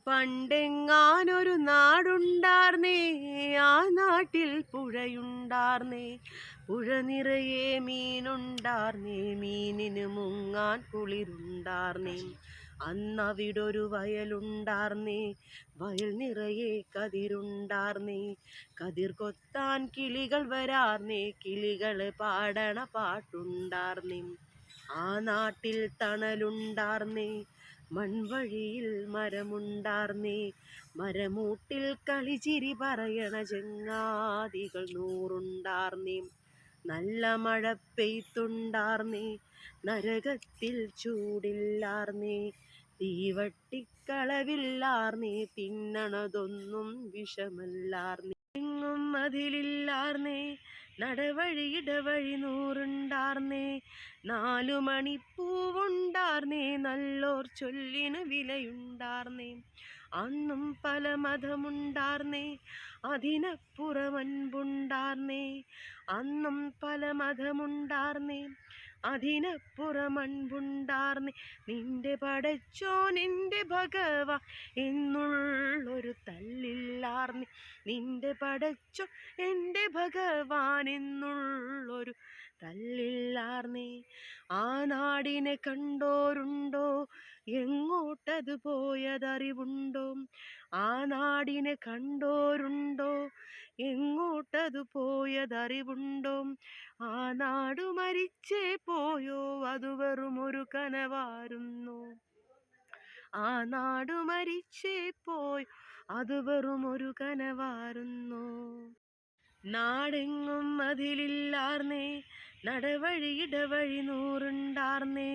പണ്ടെങ്ങാനൊരു നാടുണ്ടാർന്നേ, ആ നാട്ടിൽ പുഴയുണ്ടാർന്നേ. പുഴ നിറയെ മീനുണ്ടാർന്നേ, മീനിന് മുങ്ങാൻ കുളിരുണ്ടാർന്നേ. അന്നവിടൊരു വയലുണ്ടാർന്നേ, വയൽ നിറയെ കതിരുണ്ടാർന്നേ. കതിർ കൊത്താൻ കിളികൾ വരാർന്നേ, കിളികള് പാടണ പാട്ടുണ്ടാർന്നേ. ആ നാട്ടിൽ തണലുണ്ടാർന്നേ, മൺവഴിയിൽ മരമുണ്ടാർന്നേ. മരമൂട്ടിൽ കളിച്ചിരി പറയണ ചെങ്ങാതികൾ നൂറുണ്ടാർന്നേ. നല്ല മഴ പെയ്ത്തുണ്ടാർന്നേ, നരകത്തിൽ ചൂടില്ലാർന്നേ. തീവട്ടിക്കളവില്ലാർന്നേ, തിന്നണതൊന്നും വിഷമല്ലാർന്നേ. എങ്ങും മതിലില്ലാർന്നേ, നടവഴി നൂറുണ്ടാർന്നേ. 4 മണിപ്പൂവുണ്ടാർന്നേ, നല്ലോർ ചൊല്ലിന് വിലയുണ്ടാർന്നേ. അന്നും പല മതമുണ്ടാർന്നേ, അതിനപ്പുറമൻപുണ്ടാർന്നേ. അന്നും പല മതമുണ്ടാർന്നേ, അതിനപ്പുറമൻപുണ്ടാർന്നേ. നിന്റെ പടച്ചോൻ എൻ്റെ ഭഗവാൻ എന്നുള്ളൊരു തല്ലില്ലാർന്നേ. നിന്റെ പടച്ചോൻ എൻ്റെ ഭഗവാൻ എന്നുള്ളൊരു തല്ലില്ലാർന്നേ. ആ നാടിനെ കണ്ടോരുണ്ടോ, എങ്ങോട്ടത് പോയതറിവുണ്ടോ? ആ നാടിനെ കണ്ടോരുണ്ടോ, എങ്ങോട്ടത് പോയതറിവുണ്ടോ? ആ നാടു മരിച്ചേ പോയോ, അത് വെറുമൊരു കനവാരുന്നു. ആ നാടു മരിച്ചേ പോയോ, അത് വെറുമൊരു കനവാരുന്നു. നാടെങ്ങും മതിലില്ലാർന്നേ, നടവഴി നൂറുണ്ടാർന്നേ.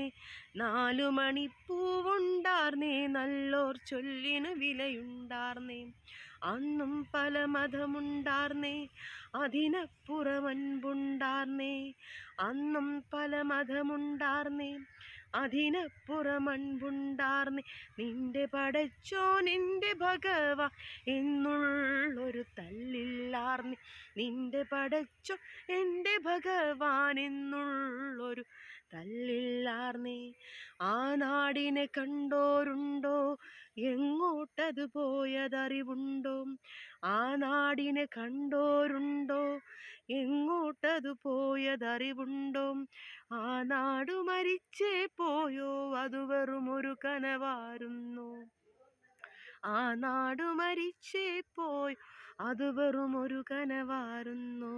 4 മണിപ്പൂവുണ്ടാർന്നേ, നല്ലോർ ചൊല്ലിന് വിലയുണ്ടാർന്നേ. അന്നും പല മതമുണ്ടാർന്നേ, അതിനപ്പുറമൻപുണ്ടാർന്നേ. അന്നും പല മതമുണ്ടാർന്നേ, അതിനപ്പുറമൻപുണ്ടാർന്നേ. നിന്റെ പടച്ചോൻ എൻ്റെ ഭഗവാൻ എന്നുള്ളൊരു തല്ലില്ലാർന്നേ. നിന്റെ പടച്ചോൻ എൻ്റെ ഭഗവാൻ എന്നുള്ളൊരു തല്ലില്ലാർന്നേ. ആ നാടിനെ കണ്ടോരുണ്ടോ, എങ്ങോട്ടത് പോയതറിവുണ്ടോ? ആ നാടിനെ കണ്ടോരുണ്ടോ, എങ്ങോട്ടത് പോയതറിവുണ്ടോ? ആ നാടു മരിച്ചേ പോയോ, അത് വെറുമൊരു കനവാരുന്നു. ആ നാടു മരിച്ചേ പോയോ, അത് വെറുമൊരു കനവാരുന്നു.